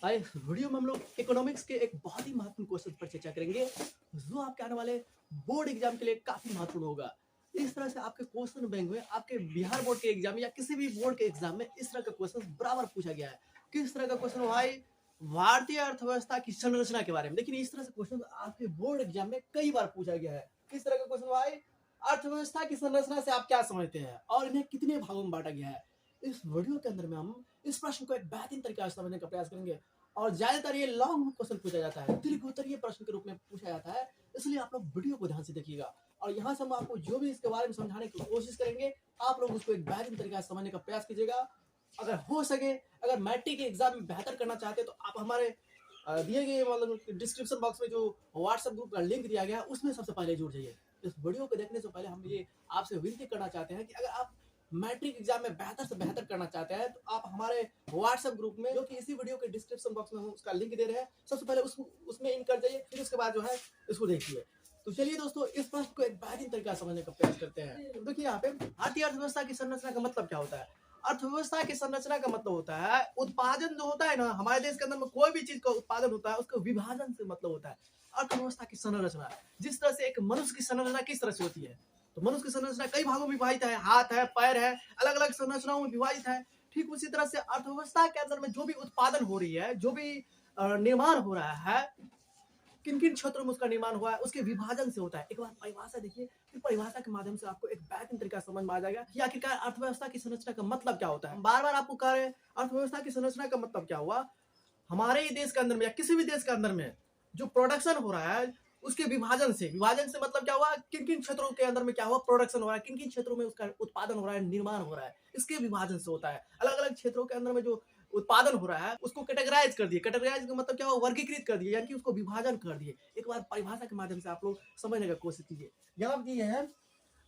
इस वीडियो में हम लोग इकोनॉमिक्स के एक बहुत ही महत्वपूर्ण क्वेश्चन पर चर्चा करेंगे जो आपके आने वाले बोर्ड एग्जाम के लिए काफी महत्वपूर्ण होगा। इस तरह से आपके क्वेश्चन बैंक में आपके बिहार बोर्ड के एग्जाम या किसी भी बोर्ड के एग्जाम में इस तरह का क्वेश्चन बराबर पूछा गया है। किस तरह का क्वेश्चन भाई? भारतीय अर्थव्यवस्था की संरचना के बारे में। लेकिन इस तरह से क्वेश्चन आपके बोर्ड एग्जाम में कई बार पूछा गया है। किस तरह का क्वेश्चन भाई? अर्थव्यवस्था की संरचना से आप क्या समझते हैं और इन्हें कितने भागों में बांटा गया है। इस वीडियो के अंदर में हम इस प्रश्न को एक बेहतरीन तरीके से समझने का प्रयास करेंगे। और ज्यादातर ये लॉन्ग क्वेश्चन पूछा जाता है, दीर्घ उत्तरीय प्रश्न के रूप में पूछा जाता है, इसलिए आप लोग वीडियो को ध्यान से देखिएगा। और यहाँ से हम आपको जो भी इसके बारे में समझाने की कोशिश करेंगे, आप लोग उसको एक बेहतरीन तरीके से समझने का प्रयास कीजिएगा। अगर हो सके, अगर मैट्रिक के एग्जाम में बेहतर करना चाहते हैं तो आप हमारे दिए गए मतलब डिस्क्रिप्शन बॉक्स में जो व्हाट्सएप ग्रुप का लिंक दिया गया है उसमें सबसे पहले जुड़ जाइए। इस वीडियो को देखने से पहले हम ये आपसे विनती करना चाहते हैं कि अगर आप मैट्रिक एग्जाम में बेहतर से बेहतर करना चाहते हैं तो आप हमारे व्हाट्सएप ग्रुप में, जो कि इसी वीडियो के डिस्क्रिप्शन बॉक्स में हम उसका लिंक दे रहे हैं, सबसे पहले उसमें इन कर जाइए, फिर उसके बाद जो है इसको देखिए। तो चलिए दोस्तों, इस प्रश्न को एक बेहतरीन तरीका समझने का प्रयास करते हैं। तो देखिए यहाँ पे भारतीय अर्थव्यवस्था की संरचना का मतलब क्या होता है। अर्थव्यवस्था की संरचना का मतलब होता है उत्पादन जो होता है ना, हमारे देश के अंदर में कोई भी चीज का उत्पादन होता है उसका विभाजन से मतलब होता है अर्थव्यवस्था की संरचना। जिस तरह से एक मनुष्य की संरचना किस तरह से होती है, तो मनुष्य की संरचना कई भागों में विभाजित है, हाथ है, पैर है, अलग अलग संरचनाओं में विभाजित है। ठीक उसी तरह से अर्थव्यवस्था के अंदर में जो भी उत्पादन हो रही है, जो भी निर्माण हो रहा है, किन किन क्षेत्रों में उसका निर्माण हुआ है, उसके विभाजन से होता है। एक बार परिभाषा देखिए, फिर परिभाषा के माध्यम से आपको एक बेहतरीन तरीका समझ में आ जाएगा कि आखिरकार अर्थव्यवस्था की संरचना का मतलब क्या होता है। बार बार आपको कह रहे हैं अर्थव्यवस्था की संरचना का मतलब क्या हुआ। हमारे ही देश के अंदर में या किसी भी देश के अंदर में जो प्रोडक्शन हो रहा है उसके विभाजन से मतलब क्या हुआ, किन किन क्षेत्रों के अंदर में क्या हुआ प्रोडक्शन हो रहा है, किन किन क्षेत्रों में उसका उत्पादन हो रहा है, निर्माण हो रहा है, इसके विभाजन से होता है। अलग अलग क्षेत्रों के अंदर में जो उत्पादन हो रहा है उसको कैटेगराइज कर दिए। कैटेगराइज का मतलब क्या हुआ, वर्गीकृत कर दिए, यानी कि उसको विभाजन कर दिए। एक बार परिभाषा के माध्यम से आप लोग समझने का कोशिश कीजिए। यहाँ दिए है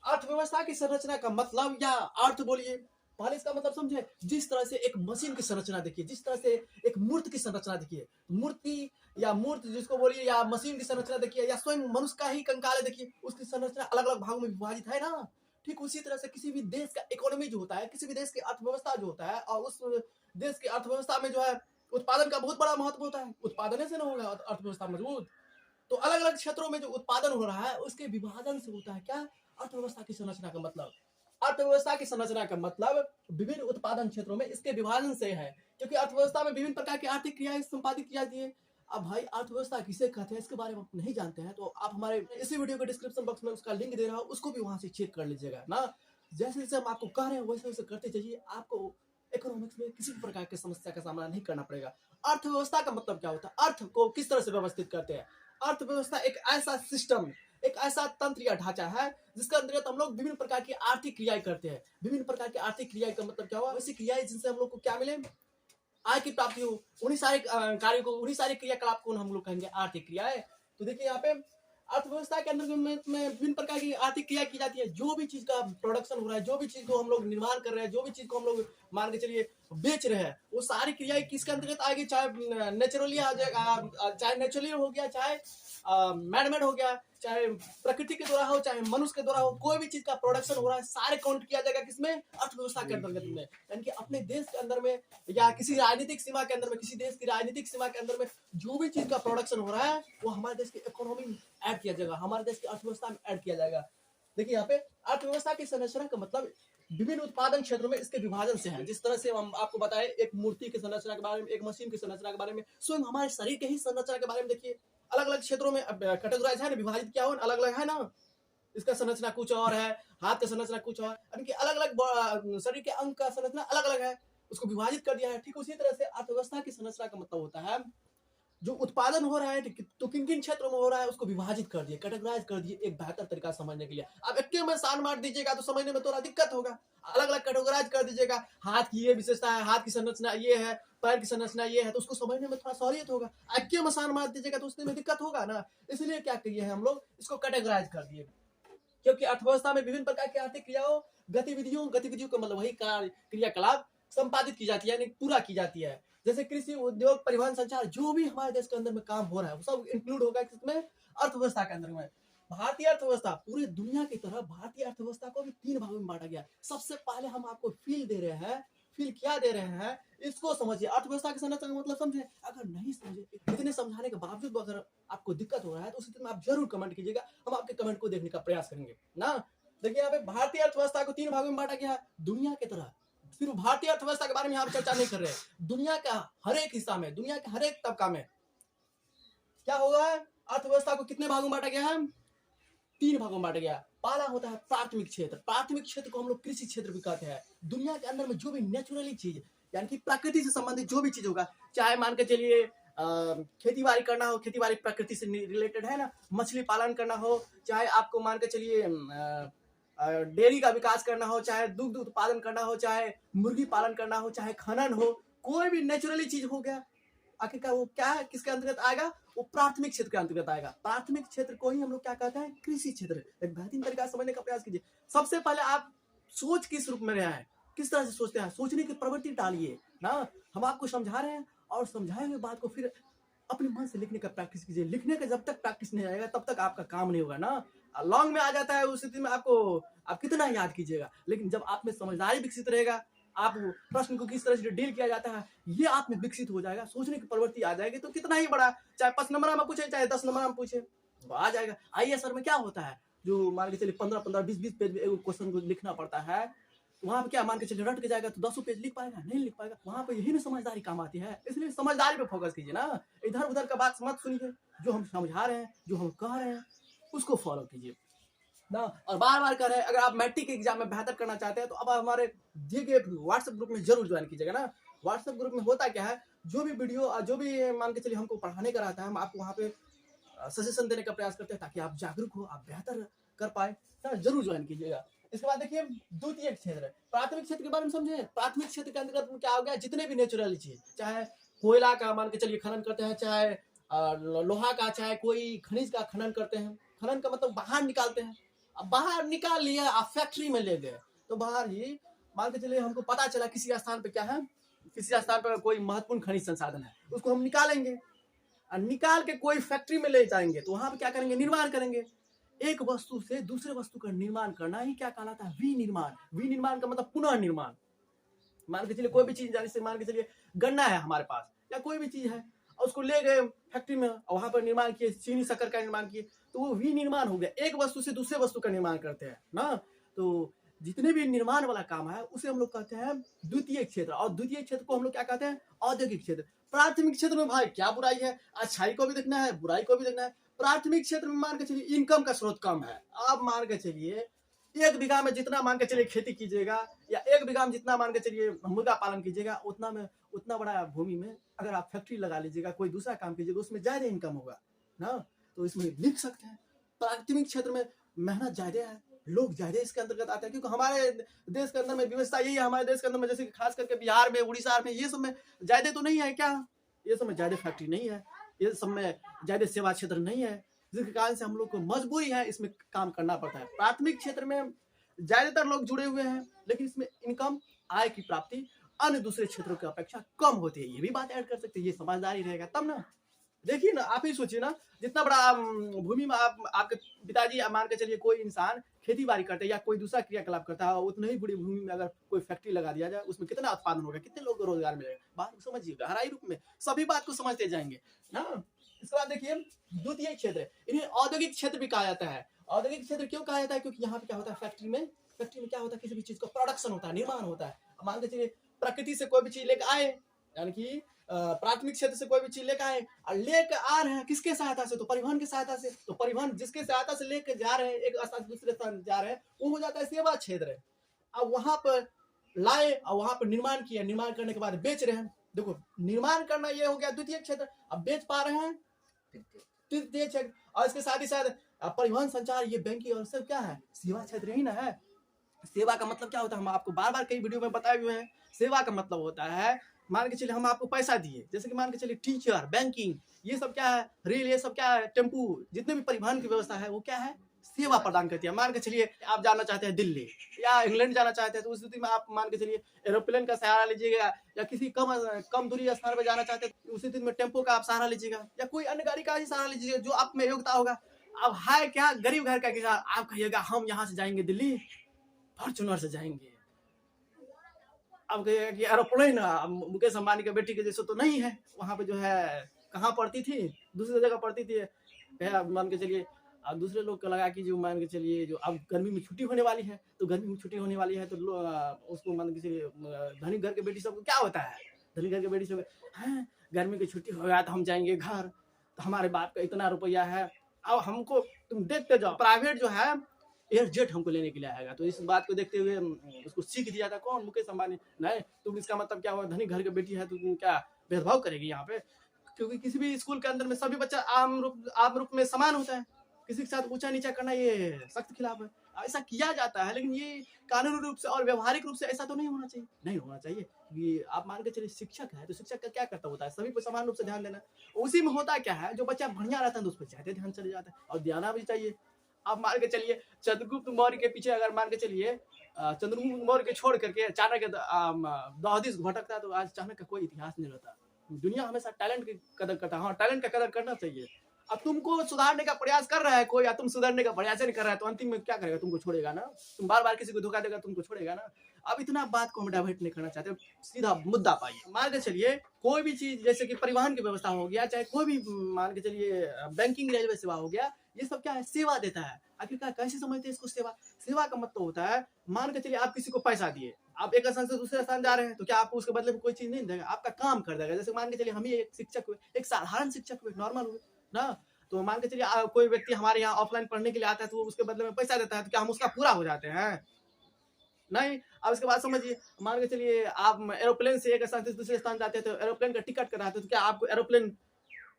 अर्थव्यवस्था की संरचना का मतलब या अर्थ बोलिए। पहले इसका मतलब समझे। जिस तरह से एक मशीन की संरचना देखिए, जिस तरह से एक मूर्ति की संरचना देखिए, मूर्ति या मूर्ति जिसको बोलिए, या मशीन की संरचना देखिए, या स्वयं मनुष्य का ही कंकाल देखिए, उसकी संरचना अलग अलग भागों में विभाजित है ना। ठीक उसी तरह से किसी भी देश का इकोनॉमी जो होता है, किसी भी देश की अर्थव्यवस्था जो होता है, और उस देश की अर्थव्यवस्था में जो है उत्पादन का बहुत बड़ा महत्व होता है। उत्पादन से ना होगा अर्थव्यवस्था मजबूत। तो अलग अलग क्षेत्रों में जो उत्पादन हो रहा है उसके विभाजन से होता है क्या, अर्थव्यवस्था की संरचना का मतलब। अर्थव्यवस्था की संरचना का मतलब विभिन्न उत्पादन क्षेत्रों में इसके विभाजन से है, क्योंकि अर्थव्यवस्था में विभिन्न प्रकार की आर्थिक क्रियाएं संपादित की जाती है। अब भाई अर्थव्यवस्था किसे कहते हैं इसके बारे में आप नहीं जानते हैं तो आप हमारे इसी वीडियो के डिस्क्रिप्शन बॉक्स में उसका लिंक दे रहा हूं, उसको भी वहां से चेक कर लीजिएगा ना। जैसे जैसे हम आपको कह रहे हैं वैसे वैसे करते जाइए, आपको इकोनॉमिक्स में किसी भी प्रकार की समस्या का सामना नहीं करना पड़ेगा। अर्थव्यवस्था का मतलब क्या होता है, अर्थ को किस तरह से व्यवस्थित करते हैं। अर्थव्यवस्था एक ऐसा सिस्टम, एक ऐसा तंत्र या ढांचा है जिसके अंतर्गत हम लोग विभिन्न प्रकार की आर्थिक क्रियाएं करते हैं। विभिन्न प्रकार की आर्थिक क्रियाएं का मतलब क्या हुआ, वैसी क्रियाएं जिनसे हम लोग को क्या मिले, आय की प्राप्ति हो। उन्हीं सारे कार्यों को, उन्हीं सारे क्रियाकलाप को हम लोग कहेंगे आर्थिक क्रियाएं। तो देखिए यहाँ पे अर्थव्यवस्था के अंदर में विभिन्न प्रकार की आर्थिक क्रिया की जाती है। जो भी चीज का प्रोडक्शन हो रहा है, जो भी चीज को हम लोग निर्माण कर रहे हैं, जो भी चीज को हम लोग मान के चलिए बेच रहे हैं, वो सारी क्रियाएं किसके अंतर्गत आएगी, चाहे नेचुरली आ जाएगा, चाहे नेचुरली हो गया, चाहे मैडमेड हो गया, चाहे प्रकृति के द्वारा हो, चाहे मनुष्य के द्वारा हो, कोई भी चीज का प्रोडक्शन हो रहा है सारे काउंट किया जाएगा किसमें, अर्थव्यवस्था के अंतर्गत में। यानी कि अपने देश के अंदर में या किसी राजनीतिक सीमा के अंदर में, किसी देश की राजनीतिक सीमा के अंदर में जो भी चीज का प्रोडक्शन हो रहा है वो हमारे देश की इकोनॉमी में ऐड किया जाएगा, हमारे देश की अर्थव्यवस्था में ऐड किया जाएगा। देखिए यहाँ पे अर्थव्यवस्था की संरचना का मतलब विभिन्न उत्पादन क्षेत्रों में इसके विभाजन से है। जिस तरह से हम आपको बताएं एक मूर्ति की संरचना के बारे में, एक मशीन की संरचना के बारे में, स्वयं हमारे शरीर के ही संरचना के बारे में देखिए। अलग अलग क्षेत्रों में कैटेगराइज है ना, विभाजित किया हो, अलग अलग है ना। इसका संरचना कुछ और है, हाथ का संरचना कुछ और, यानी कि अलग अलग शरीर के अंग का संरचना अलग अलग है, उसको विभाजित कर दिया है। ठीक उसी तरह से अर्थव्यवस्था की संरचना का मतलब होता है जो उत्पादन हो रहा है तो किन किन क्षेत्रों में हो रहा है उसको विभाजित कर दिए, कैटेगराइज कर दिए एक बेहतर तरीका समझने के लिए। अब एक में सान मार दीजिएगा तो समझने में थोड़ा दिक्कत होगा। अलग अलग कैटेगराइज कर दीजिएगा, हाथ की ये विशेषता है, हाथ की संरचना ये है, पैर की संरचना ये है, तो उसको समझने में थोड़ा सहूलियत होगा। एक में सान मार दीजिएगा तो उसमें दिक्कत होगा ना। इसलिए क्या किए हैं हम लोग, इसको कैटेगराइज कर दिए। क्योंकि अर्थव्यवस्था में विभिन्न प्रकार की आर्थिक क्रियाओं, गतिविधियों का मतलब वही कार्य क्रियाकलाप संपादित की जाती है, यानी पूरा की जाती है। जैसे कृषि, उद्योग, परिवहन, संचार, जो भी हमारे देश के अंदर में काम हो रहा है वो सब इंक्लूड होगा किसमें, अर्थव्यवस्था के अंदर में। भारतीय अर्थव्यवस्था पूरी दुनिया की तरह भारतीय अर्थव्यवस्था को भी तीन भागों में बांटा गया। सबसे पहले हम आपको फील दे रहे हैं फील क्या दे रहे हैं, इसको समझिए। अर्थव्यवस्था की संरचना का मतलब समझे। अगर नहीं समझे, इतने समझाने के बावजूद अगर आपको दिक्कत हो रहा है तो उस स्थिति में आप जरूर कमेंट कीजिएगा, हम आपके कमेंट को देखने का प्रयास करेंगे ना। देखिए यहाँ पे भारतीय अर्थव्यवस्था को 3 भागों में बांटा गया है। दुनिया की तरह सिर्फ भारतीय अर्थव्यवस्था के बारे में यहाँ पे चर्चा नहीं कर रहे हैं, दुनिया का हर एक हिस्सा में, दुनिया के हर एक तबका में क्या होगा, अर्थव्यवस्था को कितने भागों में बांटा गया है, 3 भागों में बांटा गया। पहला होता है प्राथमिक क्षेत्र। प्राथमिक क्षेत्र को हम लोग कृषि क्षेत्र भी कहते हैं। दुनिया के अंदर में जो भी नेचुरली चीज, यानी कि प्रकृति से संबंधित जो भी चीज होगा, चाहे मान के चलिए खेती बाड़ी करना हो, खेती बाड़ी प्रकृति से रिलेटेड है ना, मछली पालन करना हो, चाहे आपको मान के चलिए डेयरी का विकास करना हो, चाहे दुग्ध उत्पादन करना हो, चाहे मुर्गी पालन करना हो, चाहे खनन हो, कोई भी नेचुरली चीज हो गया, आखिरकार वो क्या है, किसके अंतर्गत आएगा, वो प्राथमिक क्षेत्र के अंतर्गत आएगा। प्राथमिक क्षेत्र को ही हम लोग क्या कहते हैं, कृषि क्षेत्र। एक बेहतरीन तरीका से समझने का प्रयास कीजिए। सबसे पहले आप सोच किस रूप में रहे हैं, किस तरह से सोचते हैं, सोचने की प्रवृत्ति डालिए ना। हम आपको समझा रहे हैं और समझाए हुए बात को फिर अपने मन से लिखने का प्रैक्टिस कीजिए। लिखने का जब तक प्रैक्टिस नहीं आएगा तब तक आपका काम नहीं होगा ना। लॉन्ग में आ जाता है, उस स्थिति में आप कितना याद कीजिएगा। लेकिन जब आप में समझदारी विकसित रहेगा, आप प्रश्न को किस तरह से डील किया जाता है ये आप में विकसित हो जाएगा, सोचने की प्रवृत्ति आ जाएगी, तो कितना ही बड़ा, चाहे 5 नंबर में पूछे चाहे 10 नंबर में पूछे, वो आ जाएगा। आईएएस में क्या होता है, जो मान के चलिए 15-15, 20-20 पेज में एक क्वेश्चन को लिखना पड़ता है, वहां पे क्या मान के चलिए रट के जाएगा तो 10 पेज लिख पाएगा, नहीं लिख पाएगा। वहां पे यही ना समझदारी काम आती है। इसलिए समझदारी पे फोकस कीजिए ना, इधर उधर का बात मत सुनिए। जो हम समझा रहे हैं, जो हम कह रहे हैं, उसको फॉलो कीजिए ना। और बार बार कर रहे हैं, अगर आप मैट्रिक के एग्जाम में बेहतर करना चाहते हैं तो अब हमारे दिए गए व्हाट्सएप ग्रुप में जरूर ज्वाइन कीजिएगा ना। व्हाट्सएप ग्रुप में होता क्या है, जो भी वीडियो, जो भी मान के चलिए हमको पढ़ाने का रहता है, हम आपको वहाँ पे सजेशन देने का प्रयास करते हैं ताकि आप जागरूक हो, आप बेहतर कर पाए। जरूर ज्वाइन कीजिएगा। इसके बाद देखिए द्वितीय क्षेत्र, प्राथमिक क्षेत्र के बारे में समझे। प्राथमिक क्षेत्र के अंतर्गत क्या हो गया, जितने भी नेचुरल चीज, चाहे कोयला का मान के चलिए खनन करते हैं, चाहे लोहा का, चाहे कोई खनिज का खनन करते हैं। खनन का मतलब बाहर निकालते हैं। अब बाहर निकाल लिया, आप फैक्ट्री में ले गए तो बाहर ही मान के चलिए हमको पता चला किसी स्थान पे क्या है, किसी स्थान पर कोई महत्वपूर्ण खनिज संसाधन है, उसको हम निकालेंगे और निकाल के कोई फैक्ट्री में ले जाएंगे तो वहां पे क्या करेंगे, निर्माण करेंगे। एक वस्तु से दूसरे वस्तु का निर्माण करना ही क्या कहलाता है, विनिर्माण। विनिर्माण का मतलब पुनः निर्माण। मान के चलिए कोई भी चीज, जैसे मान के चलिए गन्ना है हमारे पास या कोई भी चीज है, और उसको ले गए फैक्ट्री में और वहां पर निर्माण किए, चीनी शक्कर का निर्माण किए, तो वो विनिर्माण हो गया। एक वस्तु से दूसरे वस्तु का निर्माण करते हैं ना। तो जितने भी निर्माण वाला काम है उसे हम लोग कहते हैं द्वितीय क्षेत्र। और द्वितीय क्षेत्र को हम लोग क्या कहते हैं, औद्योगिक क्षेत्र। प्राथमिक क्षेत्र में भाई क्या बुराई है, अच्छाई को भी देखना है, बुराई को भी देखना है। प्राथमिक क्षेत्र में मान के चलिए इनकम का स्रोत कम है। आप मान के चलिए 1 बीघा में जितना मान के चलिए खेती कीजिएगा, या 1 बीघा में जितना मान के चलिए मुर्गा पालन कीजिएगा, उतना बड़ा भूमि में अगर आप फैक्ट्री लगा लीजिएगा, कोई दूसरा काम कीजिएगा, उसमें ज्यादा इनकम होगा ना। तो इसमें लिख सकते हैं प्राथमिक क्षेत्र में मेहनत ज्यादा है, लोग ज्यादा इसके अंतर्गत आते हैं, क्योंकि हमारे देश के अंदर में व्यवस्था यही है। हमारे देश के अंदर में जैसे खास करके बिहार में, उड़ीसा में, ये सब में ज्यादा तो नहीं है क्या, ये सब में ज्यादा फैक्ट्री नहीं है, ये सब में ज्यादा सेवा क्षेत्र नहीं है, जिसके कारण से हम लोग को मजबूरी है इसमें काम करना पड़ता है। प्राथमिक क्षेत्र में ज्यादातर लोग जुड़े हुए हैं, लेकिन इसमें इनकम, आय की प्राप्ति अन्य दूसरे क्षेत्रों की अपेक्षा कम होती है। ये भी बात ऐड कर सकते हैं, ये समझदारी रहेगा तब ना। देखिए ना, आप ही सोचिए ना, जितना बड़ा भूमि में आपके पिताजी मान के चलिए कोई इंसान खेती बाड़ी करते हैं या कोई दूसरा क्रियाकलाप करता है, उतनी ही बड़ी भूमि में अगर कोई फैक्ट्री लगा दिया जाए, उसमें कितना उत्पादन होगा, कितने लोगों को रोजगार मिलेगा। बात को समझिए, गहराई रूप में सभी बात को समझते जाएंगे ना। इसके बाद देखिए द्वितीय क्षेत्र, इन्हें औद्योगिक क्षेत्र भी कहा जाता है। औद्योगिक क्षेत्र क्यों कहा जाता है, क्योंकि यहाँ पे क्या होता है, फैक्ट्री में क्या होता है, किसी भी चीज का प्रोडक्शन होता है, निर्माण होता है। मान के चलिए प्रकृति से कोई भी चीज लेकर आए, यानी कि प्राथमिक क्षेत्र से कोई भी चीज लेकर आए, और लेकर आ रहे हैं किसके सहायता से, तो परिवहन की सहायता से। तो परिवहन जिसके सहायता से लेकर जा रहे हैं, एक स्थान से दूसरे स्थान जा रहे हैं, वो हो जाता है सेवा क्षेत्र। अब वहां पर लाए और वहां पर निर्माण किया, निर्माण करने के बाद बेच रहे हैं। देखो, निर्माण करना ये हो गया द्वितीय क्षेत्र। अब बेच पा रहे हैं तृतीय क्षेत्र। और इसके साथ ही साथ परिवहन, संचार, ये बैंकिंग और सब क्या है, सेवा क्षेत्र ही ना है। सेवा का मतलब क्या होता है, हम आपको बार बार कई वीडियो में बताए हुए हैं। सेवा का मतलब होता है, मान के चलिए हम आपको पैसा दिए, जैसे कि मान के चलिए टीचर, बैंकिंग, ये सब क्या है, रेल, ये सब क्या है, टेम्पू, जितने भी परिवहन की व्यवस्था है वो क्या है, सेवा प्रदान करती है। मान के चलिए आप जाना चाहते हैं दिल्ली या इंग्लैंड जाना चाहते हैं, तो उस स्थिति में आप मान के चलिए एरोप्लेन का सहारा लीजिएगा, या किसी कम दूरी स्थान पर जाना चाहते हैं तो उस स्थिति में टेम्पो का आप सहारा लीजिएगा, या कोई अन्य गाड़ी का ही सहारा लीजिएगा जो आप में योग्यता होगा। अब है क्या, गरीब घर का किसान, आप कहिएगा हम यहाँ से जाएंगे दिल्ली, फॉर्चूनर से जाएंगे। अब कहिएगा कि एरोप्लेन मुकेश अंबानी के बेटी के जैसे तो नहीं है, वहाँ पे जो है कहाँ पढ़ती थी, दूसरी जगह पढ़ती थी, मान के चलिए। अब दूसरे लोग को लगा कि जो मान के चलिए जो अब गर्मी में छुट्टी होने वाली है, तो गर्मी में छुट्टी होने वाली है तो उसको मान के चलिए धनी घर के बेटी सबको क्या होता है, धनी घर के बेटी सब हैं गर्मी की छुट्टी हो गया तो हम जाएंगे घर, तो हमारे बाप का इतना रुपया है, अब हमको तुम देखते जाओ। प्राइवेट जो है एयर जेट हमको लेने के लिए आएगा, तो इस बात को देखते हुए उसको सीख दिया था कौन, मुकेश अंबानी। नहीं तुम इसका मतलब क्या हुआ, धनी घर की बेटी है तो तुम क्या भेदभाव करेगी यहाँ पे, क्योंकि किसी भी स्कूल के अंदर में सभी बच्चा आम रूप में समान होता है, किसी के साथ ऊंचा नीचा करना ये सख्त खिलाफ है। ऐसा किया जाता है, लेकिन ये कानूनी रूप से और व्यवहारिक रूप से ऐसा तो नहीं होना चाहिए, नहीं होना चाहिए। कि आप मान के चलिए शिक्षक है तो शिक्षक का क्या कर्तव्य होता है, सभी को समान रूप से ध्यान देना। उसी में होता क्या है, जो बच्चा बढ़िया रहता है तो उस पर ज्यादा ध्यान चले जाता है, और देना भी चाहिए। आप मान के चलिए चंद्रगुप्त मौर्य के पीछे अगर मान के चलिए चंद्रगुप्त मौर्य के छोड़ करके चाणक्य दहदीस भटकता तो आज चाणक्य का कोई इतिहास नहीं रहता। दुनिया हमेशा टैलेंट की कदर करता है, हाँ टैलेंट का कदर करना चाहिए। अब तुमको सुधारने का प्रयास कर रहा है कोई, या तुम सुधारने का प्रयास नहीं कर रहा है, तो अंतिम में क्या करेगा, तुमको छोड़ेगा ना। तुम बार बार किसी को धोखा देगा, तुमको छोड़ेगा ना। अब इतना बात को हम डाइवर्ट नहीं करना चाहते, सीधा मुद्दा पाइए। मान के चलिए कोई भी चीज जैसे कि परिवहन की व्यवस्था हो गया, चाहे कोई भी मान के चलिए बैंकिंग रेलवे सेवा हो गया, ये सब क्या है, सेवा देता है। आखिरकार कैसे समझते हैं इसको सेवा, सेवा का मतलब होता है मान के चलिए आप किसी को पैसा दिए, आप एक स्थान से दूसरे स्थान जा रहे हैं, तो क्या आपको उसके बदले में कोई चीज नहीं देगा, आपका काम कर देगा। जैसे मान के चलिए हम ही एक शिक्षक हुए, एक साधारण शिक्षक हुए, नॉर्मल हुए ना, तो मान के चलिए कोई व्यक्ति हमारे यहाँ ऑफलाइन पढ़ने के लिए आता है तो उसके बदले में पैसा देता है, तो क्या हम उसका पूरा हो जाते हैं, नहीं। अब इसके बाद समझिए, मान के चलिए आप एरोप्लेन से एक स्थान से दूसरे स्थान जाते हैं, तो एरोप्लेन का टिकट कराते तो क्या आपको एरोप्लेन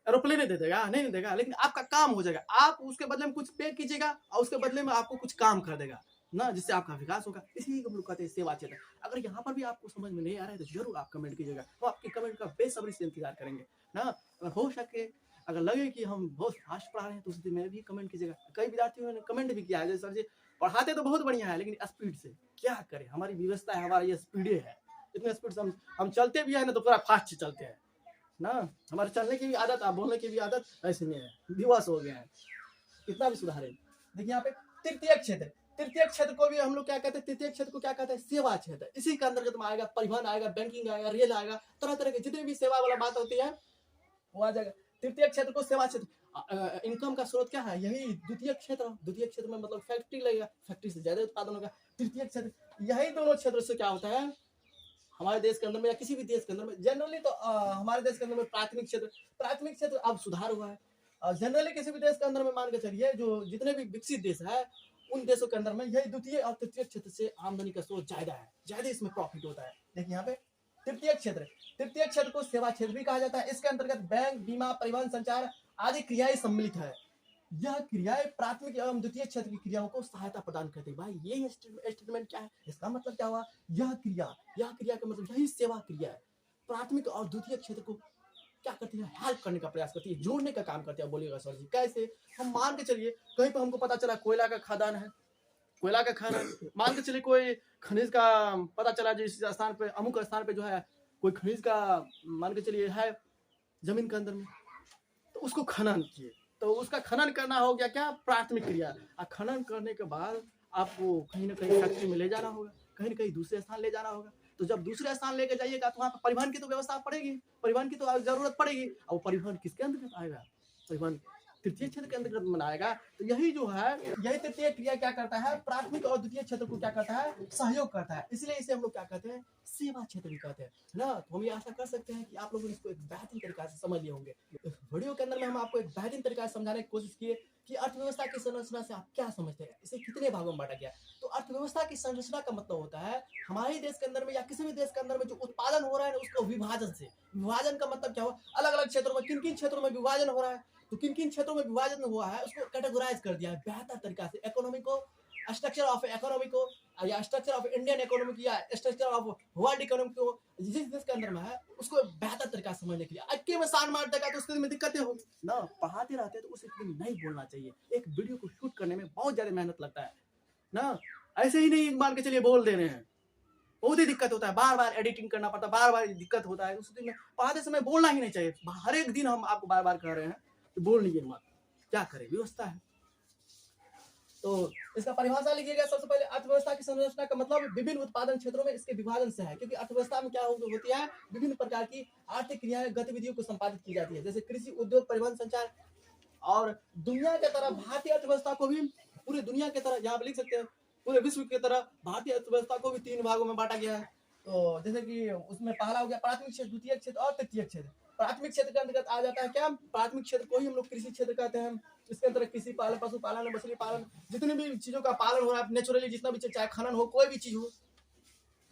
नहीं दे देगा, नहीं देगा, लेकिन आपका काम हो जाएगा, आप उसके बदले में कुछ पे कीजिएगा और उसके बदले में आपको कुछ काम कर देगा ना, जिससे आपका विकास होगा। इसी हम लोग कहते हैं सेवा क्षेत्र। अगर यहाँ पर भी आपको समझ में नहीं आ रहा है तो जरूर आप कमेंट कीजिएगा, तो आपके कमेंट का बेसब्री से इंतजार करेंगे ना। अगर हो सके, अगर लगे कि हम बहुत फास्ट पढ़ा रहे हैं तो उस दिन में भी कमेंट कीजिएगा। कई विद्यार्थियों ने कमेंट भी किया है, जैसे सर जी पढ़ाते तो बहुत बढ़िया है लेकिन स्पीड से क्या करें, हमारी व्यवस्था है, हमारा ये स्पीडे है, इतने स्पीड से हम चलते भी है ना तो पूरा फास्ट चलते हैं ना। हमारे चलने की भी आदत, आप बोलने की भी आदत ऐसे नहीं है, दिवस हो गया है, कितना भी सुधारे। देखिए यहाँ पे तृतीय क्षेत्र, तृतीय क्षेत्र को भी हम लोग क्या कहते हैं, तृतीय क्षेत्र को क्या कहते हैं, सेवा क्षेत्र। इसी के अंतर्गत में आएगा परिवहन, आएगा बैंकिंग, आएगा रेल, आएगा तरह तरह के जितने भी सेवा वाला बात होती है वो आ जाएगा। तृतीय क्षेत्र को सेवा क्षेत्र, इनकम का स्रोत क्या है, यही द्वितीय क्षेत्र। द्वितीय क्षेत्र में मतलब फैक्ट्री लगेगा, फैक्ट्री से ज्यादा उत्पादन होगा। तृतीय क्षेत्र, यही दोनों क्षेत्र से क्या होता है हमारे देश के अंदर में या किसी भी देश के अंदर में, जनरली तो हमारे देश के अंदर में प्राथमिक क्षेत्र अब सुधार हुआ है। जनरली किसी भी देश के अंदर में मान के चलिए जो जितने भी विकसित देश है उन देशों के अंदर में यही द्वितीय और तृतीय क्षेत्र से आमदनी का स्रोत ज्यादा है, ज्यादा इसमें प्रॉफिट होता है। देखिए यहाँ पे तृतीय क्षेत्र को सेवा क्षेत्र भी कहा जाता है। इसके अंतर्गत बैंक, बीमा, परिवहन, संचार आदि क्रियाएं सम्मिलित है। यह क्रियाएं प्राथमिक एवं द्वितीय क्षेत्र की क्रियाओं को सहायता प्रदान करती है। भाई ये स्टेटमेंट क्या है, इसका मतलब क्या हुआ, यह क्रिया का मतलब यही सेवा क्रिया है। प्राथमिक और द्वितीय क्षेत्र को क्या करती है, हेल्प करने का प्रयास करती है, जोड़ने का काम करती है। बोलिएगा सर जी कैसे, हम मान के चलिए कहीं पर हमको पता चला कोयला का खदान है, कोयला का खाना, मान के चलिए कोई खनिज का पता चला जिस स्थान पे अमुक स्थान पे जो है कोई खनिज का मान के चलिए है जमीन के अंदर में, तो उसको खनन किए, तो उसका खनन करना हो गया क्या, प्राथमिक क्रिया। खनन करने के बाद आपको कहीं ना कहीं फैक्ट्री में ले जाना होगा, कहीं ना कहीं दूसरे स्थान ले जाना होगा। तो जब दूसरे स्थान लेके जाइएगा तो वहाँ पर परिवहन की तो व्यवस्था पड़ेगी, परिवहन की तो जरूरत पड़ेगी। और परिवहन किसके अंतर्गत आएगा, परिवहन तृतीय क्षेत्र के अंतर्गत बनाएगा। तो यही जो है, यही तृतीय क्रिया क्या करता है, प्राथमिक और द्वितीय क्षेत्र को क्या करता है, सहयोग करता है। इसलिए इसे हम लोग क्या कहते हैं, सेवा क्षेत्र भी कहते हैं ना। तो हम ये आशा कर सकते हैं कि आप लोग इसको एक बेहतरीन तरीका से समझ लिए होंगे। इस वीडियो के अंदर में हम आपको एक बेहतरीन तरीका से समझाने की कोशिश किए कि अर्थव्यवस्था की संरचना से आप क्या समझते हैं, इसे कितने भागों में बांटा गया। तो अर्थव्यवस्था की संरचना का मतलब होता है हमारे देश के अंदर में या किसी भी देश के अंदर में जो उत्पादन हो रहा है उसको विभाजन से, विभाजन का मतलब क्या हुआ, अलग अलग क्षेत्रों में किन किन क्षेत्रों में विभाजन हो रहा है, तो किन किन क्षेत्रों में विभाजन हुआ है उसको कैटेगराइज कर दिया है बेहतर तरीका से। इकोनॉमी को, स्ट्रक्चर ऑफ इकोनॉमी को, या स्ट्रक्चर ऑफ इंडियन इकोनॉमी की, या स्ट्रक्चर ऑफ वर्ल्ड इकोनॉमी को जिस देश के अंदर में है उसको बेहतर तरीका से समझने के लिए अक्के में सान मार देगा तो उसके में दिक्कतें होगी ना। पढ़ाते रहते हैं तो उसे नहीं बोलना चाहिए। एक वीडियो को शूट करने में बहुत ज्यादा मेहनत लगता है ना, ऐसे ही नहीं मान के चलिए बोल दे रहे हैं, बहुत ही दिक्कत होता है, बार बार एडिटिंग करना पड़ता है, बार बार दिक्कत होता है। उस दिन में पढ़ाते समय बोलना ही नहीं चाहिए। हर एक दिन हम आपको बार बार कह रहे हैं तो बोल लीजिए मत, क्या करें, व्यवस्था है। तो इसका परिभाषा लिखिएगा। सबसे पहले अर्थव्यवस्था की संरचना का मतलब विभिन्न उत्पादन क्षेत्रों में इसके विभाजन से है, क्योंकि अर्थव्यवस्था में क्या होती है, विभिन्न प्रकार की आर्थिक क्रियाएं गतिविधियों को संपादित की जाती है, जैसे कृषि, उद्योग, परिवहन, संचार। और दुनिया के तरह भारतीय अर्थव्यवस्था को भी पूरी दुनिया के तरह, यहाँ पे लिख सकते हैं, पूरे विश्व की तरह भारतीय अर्थव्यवस्था को भी 3 भागों में बांटा गया है। तो जैसे कि उसमें पहला हो गया प्राथमिक क्षेत्र, द्वितीय क्षेत्र और तृतीय क्षेत्र। प्राथमिक क्षेत्र के अंतर्गत आ जाता है क्या, प्राथमिक क्षेत्र को ही हम लोग कृषि क्षेत्र कहते हैं। इसके अंतर्गत कृषि पालन, पशुपालन, मछली पालन, जितनी भी चीजों का पालन हो रहा है नेचुरली, जितना भी चाहे खनन हो, कोई भी चीज हो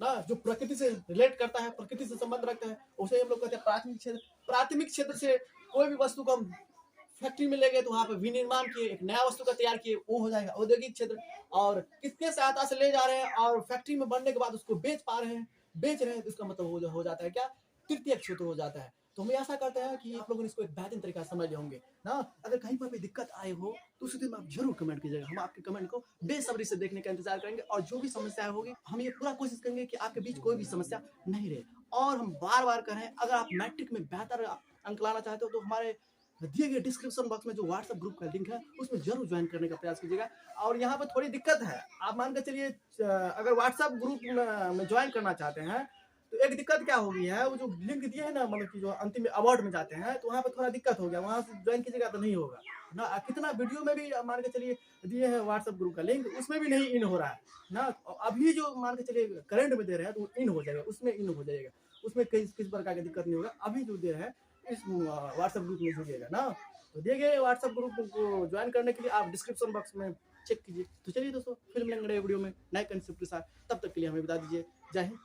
ना, जो प्रकृति से रिलेट करता है, प्रकृति से संबंध रखता है, उसे हम लोग कहते हैं प्राथमिक क्षेत्र। प्राथमिक क्षेत्र से कोई भी वस्तु को हम फैक्ट्री में ले गए तो वहां पे विनिर्माण किए, एक नया वस्तु का तैयार किए, वो हो जाएगा औद्योगिक क्षेत्र। और किसके सहायता से ले जा रहे हैं और फैक्ट्री में बनने के बाद उसको बेच पा रहे हैं, बेच रहे हैं, तो इसका मतलब हो जाता है क्या, तृतीय क्षेत्र हो जाता है। तो हम ऐसा करते हैं कि आप लोगों ने इसको एक बेहतरीन तरीका समझ लिया होंगे ना। अगर कहीं पर भी दिक्कत आए हो तो उस दिन में आप जरूर कमेंट कीजिएगा, हम आपके कमेंट को बेसब्री से देखने का इंतजार करेंगे, और जो भी समस्या होगी हम ये पूरा कोशिश करेंगे कि आपके बीच कोई भी समस्या नहीं रहे। और हम बार बार करें, अगर आप मैट्रिक में बेहतर अंक लाना चाहते हो तो हमारे दिए गए डिस्क्रिप्शन बॉक्स में जो व्हाट्सएप ग्रुप का लिंक है उसमें जरूर ज्वाइन करने का प्रयास कीजिएगा। और यहाँ पर थोड़ी दिक्कत है, आप मान कर चलिए अगर व्हाट्सएप ग्रुप में ज्वाइन करना चाहते हैं तो एक दिक्कत क्या हो गई है, वो जो लिंक दिए है ना, मतलब कि जो अंतिम अवार्ड में जाते हैं तो वहाँ पर थोड़ा दिक्कत हो गया, वहाँ से ज्वाइन कीजिएगा तो नहीं होगा ना। कितना वीडियो में भी मान के चलिए दिए हैं व्हाट्सएप ग्रुप का लिंक, उसमें भी नहीं इन हो रहा है ना। अभी जो मान के चलिए करंट में दे रहे हैं तो इन हो जाएगा, उसमें इन हो जाएगा, उसमें किस प्रकार की दिक्कत नहीं होगा। अभी जो दे रहे हैं इस व्हाट्सएप ग्रुप में जुड़िएगा ना। तो दिए गए व्हाट्सएप ग्रुप को ज्वाइन करने के लिए आप डिस्क्रिप्शन बॉक्स में चेक कीजिए। तो चलिए दोस्तों, फिर मिलेंगे नए वीडियो में नए कंसेप्ट के साथ, तब तक के लिए हमें बता दीजिए। जय हिंद।